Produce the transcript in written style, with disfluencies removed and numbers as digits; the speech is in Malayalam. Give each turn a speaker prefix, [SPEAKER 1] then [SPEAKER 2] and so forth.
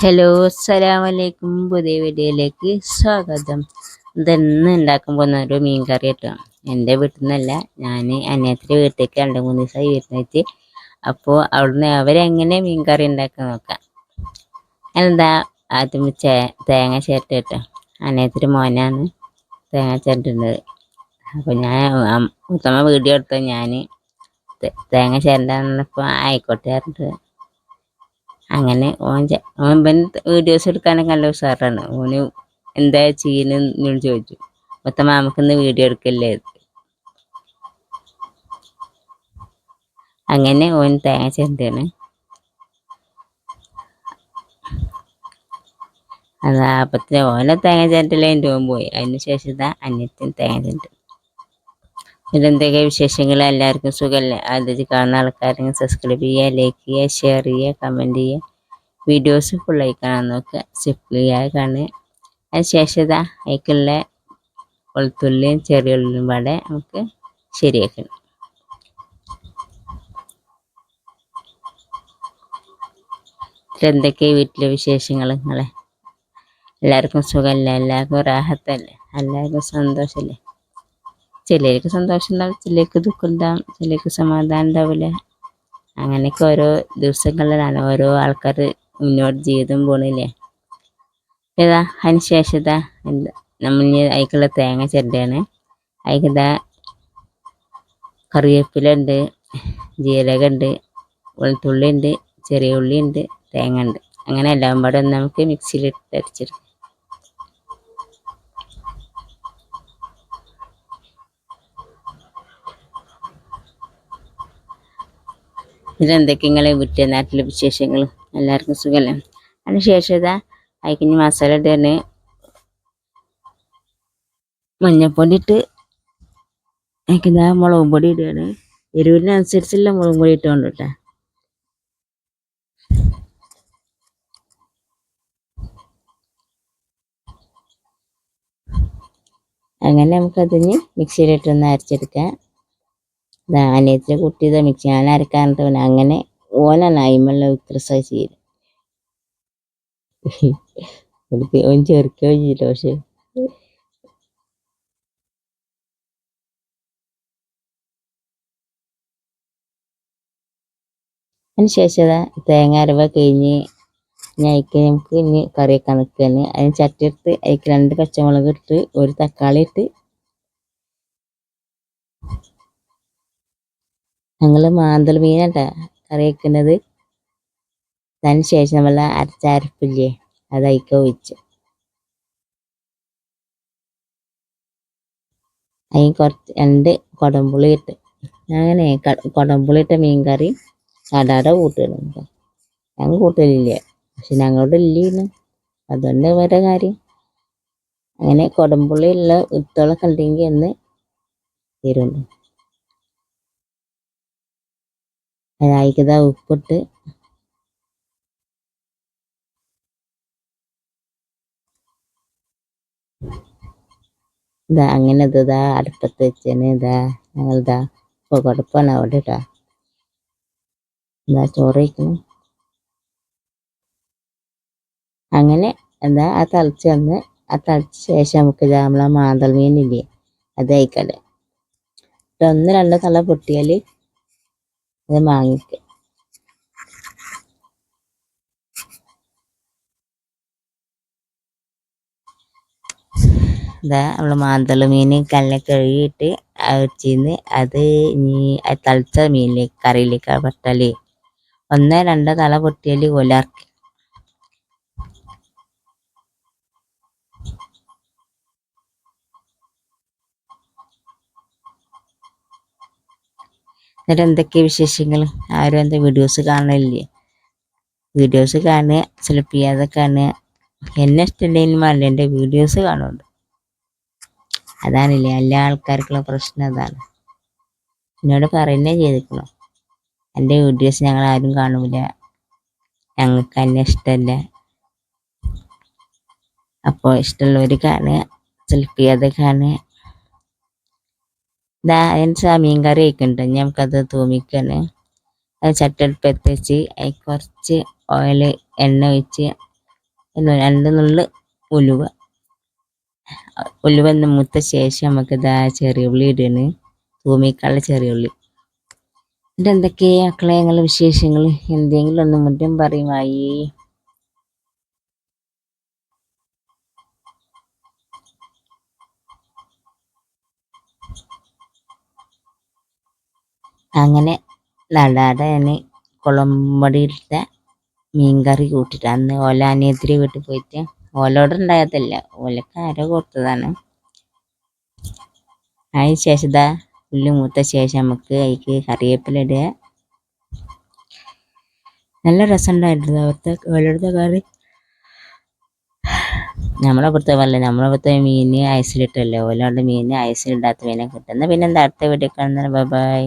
[SPEAKER 1] ഹലോ, അസ്സലാമലൈക്കും. പുതിയ വീഡിയോയിലേക്ക് സ്വാഗതം. ഇതെന്ന് ഉണ്ടാക്കാൻ പോകുന്ന ഒരു മീൻ കറി കേട്ടോ. എൻ്റെ വീട്ടിൽ നിന്നല്ല, ഞാൻ അനിയത്തിൻ്റെ വീട്ടിലേക്ക് 2-3 ദിവസമായി വരുന്നിട്ട്. അപ്പോൾ അവിടുന്ന് അവരെങ്ങനെ മീൻ കറി ഉണ്ടാക്കാൻ നോക്കാം. എന്താ ആദ്യം തേങ്ങ ചേർത്ത് കേട്ടോ. അനിയത്തിൻ്റെ മോനാണ് തേങ്ങ ചേർത്തിട്ടുള്ളത്. അപ്പോൾ ഞാൻ ഉത്തമ വീഡിയോ എടുത്ത ഞാൻ തേങ്ങ ചേർത്താന്നപ്പോൾ ആയിക്കോട്ടെ പറഞ്ഞിട്ട് അങ്ങനെ ഓൻ വീഡിയോസ് എടുക്കാനൊക്കെ നല്ല ഉഷാറാണ്. ഓന് എന്താ ചെയ്യുന്നതെന്ന് ചോദിച്ചു. മൊത്തം നമുക്കിന്ന് വീഡിയോ എടുക്കല്ലേ. അങ്ങനെ ഓൻ തേങ്ങ ചേർത്തിയാണ്. അതാ അപ്പത്തിന് ഓനെ തേങ്ങ ചേർത്തില്ല, എൻ്റെ ഓൻ പോയി. അതിന് ശേഷം ഇതാ അന്യത്തിന് തേങ്ങ ചേർത്ത്. ഇതിലെന്തൊക്കെ വിശേഷങ്ങൾ? എല്ലാവർക്കും സുഖമല്ലേ? അത് കാണുന്ന ആൾക്കാരെങ്കിൽ സബ്സ്ക്രൈബ് ചെയ്യുക, ലൈക്ക് ചെയ്യുക, ഷെയർ ചെയ്യുക, കമൻറ്റ് ചെയ്യുക. വീഡിയോസ് ഫുള്ളായി കാണാൻ നോക്കുക, സിമ്പിളായി കാണുക. അതിന് ശേഷം ഇതാ അതിലേക്കുള്ള വെളുത്തുള്ളിയും ചെറിയ ഉള്ളിയും പാടെ നമുക്ക് ശരിയാക്കണം. എന്തൊക്കെ വീട്ടിലെ വിശേഷങ്ങൾ? നിങ്ങളെ എല്ലാവർക്കും സുഖമല്ലേ? എല്ലാവർക്കും റാഹത്തല്ലേ? എല്ലാവർക്കും സന്തോഷമല്ലേ? ചിലർക്ക് സന്തോഷം ഉണ്ടാവും, ചിലർക്ക് ദുഃഖം ഉണ്ടാവും, ചിലർക്ക് സമാധാനം ഉണ്ടാവില്ല. അങ്ങനെയൊക്കെ ഓരോ ദിവസങ്ങളിലാണ് ഓരോ ആൾക്കാർ മുന്നോട്ട് ജീവിതം പോണില്ലേ. ഇതാ അതിന് ശേഷം ഇതാ നമ്മൾ അതിലേക്കുള്ള തേങ്ങ ചെരണ്ടയാണ്. അതിലിതാ കറിവേപ്പില ഉണ്ട്, ജീരകമുണ്ട്, വെളുത്തുള്ളി ഉണ്ട്, ചെറിയ ഉള്ളി ഉണ്ട്, തേങ്ങ ഉണ്ട്. അങ്ങനെ എല്ലാം പാടെ നമുക്ക് മിക്സിയിലിട്ട് അരച്ചെടുക്കാം. ഇതിലെന്തൊക്കെ നിങ്ങളെ വീട്ടിലെ നാട്ടിലെ വിശേഷങ്ങൾ? എല്ലാവർക്കും സുഖമല്ലേ? അതിന് ശേഷം ഇതാ അതിന് മസാല ഇട്ടാണ്. മഞ്ഞൾപ്പൊടി ഇട്ട് അതിന് മുളകും പൊടി ഇടുകയാണ്. എരിവിനനുസരിച്ചുള്ള മുളകും പൊടി ഇട്ടുകൊണ്ട് കേട്ടോ. അങ്ങനെ നമുക്കതിന് മിക്സിയിലിട്ടൊന്ന് അരച്ചെടുക്കാം. അനിയത്തിൻ്റെ കുട്ടി ഇതാ മിക്സി ഞാൻ അരക്കാറുണ്ട്. അങ്ങനെ ഓനാണ് അയിമല്ല എക്സസൈസ് ചെയ്ത് ഓൻ ചെറുക്കുകയോ ചെയ്തില്ല. പക്ഷെ അതിന് ശേഷം തേങ്ങ അരവ കഴിഞ്ഞ് അതിലേക്ക് നമുക്ക് ഇനി കറി വെക്കാൻ നിൽക്കുകയാണ്. അതിന് ചട്ടി എടുത്ത് അതിലേക്ക് 2 പച്ചമുളക് ഇട്ട് 1 തക്കാളി ഇട്ട് ഞങ്ങൾ മാന്തൽ മീനാട്ടാ കറി വെക്കുന്നത്. അതിന് ശേഷം നമ്മൾ അരച്ച അരപ്പില്ലേ അത് അതിലേക്ക് ഒഴിച്ച് അതിന് കുറച്ച് 2 കുടംപുളി ഇട്ട് അങ്ങനെ കുടംപുളി ഇട്ട മീൻ കറി സാധാരണ കൂട്ടുകയാണ്. ഞങ്ങൾ കൂട്ടലില്ല, പക്ഷെ ഞങ്ങളുടെ ഇല്ലായിരുന്നു, അതുകൊണ്ട് വേറെ കാര്യം. അങ്ങനെ കുടംപുളി ഉള്ള വിത്തുകളൊക്കെ ഉണ്ടെങ്കിൽ ഒന്ന് തരുള്ളൂ. അതിനായിക്കതാ ഉപ്പിട്ട് ഇതാ അങ്ങനെ ഇതാ അടുപ്പത്ത് വെച്ചേന്. ഇതാ ഞങ്ങളിതാ ഇപ്പോൾ കുഴപ്പമാണ് അവിടെ ഇട്ടാ എന്താ ചോറ് വയ്ക്കണം. അങ്ങനെ എന്താ ആ തിളച്ച് വന്ന് ആ തിളച്ച ശേഷം നമുക്ക് ഇതാ നമ്മളെ മാന്തൽ മീനില്ലേ അത് കഴിക്കല്ലേ. 1-2 തള പൊട്ടിയാൽ അത് വാങ്ങിക്കുക. ഇതാ നമ്മൾ മാന്തൽ മീൻ കല്ലിൽ കഴുകിയിട്ട് വെച്ചിന്ന് അത് ഇനി തിളച്ച മീനിലേക്ക് കറിയിലേക്ക് പെട്ടാൽ 1-2 തള പൊട്ടിയാൽ കൊലർക്കി. എന്നിട്ട് എന്തൊക്കെ വിശേഷങ്ങൾ? ആരും എന്താ വീഡിയോസ് കാണലില്ലേ? വീഡിയോസ് കാണുക, സെലക്ട് ചെയ്യാതെ കാണുക. എന്നെ ഇഷ്ടമുണ്ടെങ്കിലും വേണ്ട എൻ്റെ വീഡിയോസ് കാണുന്നുണ്ട്. അതാണില്ലേ എല്ലാ ആൾക്കാർക്കുള്ള പ്രശ്നം. അതാണ് എന്നോട് പറയുന്നേ ചെയ്തിരിക്കണം. എൻ്റെ വീഡിയോസ് ഞങ്ങൾ ആരും കാണൂല, ഞങ്ങൾക്ക് എന്നെ ഇഷ്ടമല്ല. അപ്പോൾ ഇഷ്ടമുള്ളവർ കാണുക, സെലക്ട് ചെയ്യാതെ കാണുക. അതിന് മീൻ കറി വയ്ക്കുന്നുണ്ട്. നമുക്കത് തൂമിക്കാണ്. അത് ചട്ടി അടുപ്പത്ത് വെച്ച് അതിൽ കുറച്ച് എണ്ണ ഒഴിച്ച് രണ്ട് നുള്ള് ഉലുവ. ഉലുവ ഒന്ന് മൂത്ത ശേഷം നമുക്ക് ഇതാ ചെറിയ ഉള്ളി ഇടണ്, തൂമിക്കാനുള്ള ചെറിയ ഉള്ളി. എന്നിട്ട് എന്തൊക്കെയാ മക്കളെ നിങ്ങളുടെ വിശേഷങ്ങൾ? എന്തെങ്കിലും ഒന്ന് മുറ്റും പറയുമായി. അങ്ങനെ നടാടന് കുളമ്പടിയിലത്തെ മീൻകറി കൂട്ടിട്ട് അന്ന് ഓല അനിയത്തിരി വീട്ടിൽ പോയിട്ട് ഓലോട് ഉണ്ടായതല്ല, ഓലക്ക് ആരോ കൊടുത്തതാണ്. അതിന് ശേഷം ഇതാ ഉള്ളി മൂത്ത ശേഷം നമുക്ക് അതിക്ക് കറിവേപ്പില ഇടുക. നല്ല രസമുണ്ടായിരുന്നു ഓരോരുത്ത കറി. നമ്മളിവിടുത്തെ പോലെ നമ്മളിവിടുത്തെ മീൻ ഐസിലിട്ടല്ലേ, ഓലോണ്ട് മീൻ ഐസിലിടാത്ത മീനെ കിട്ടുന്നത്. പിന്നെ എന്താ അടുത്ത വീഡിയോ കാണുന്നത്. Bye bye.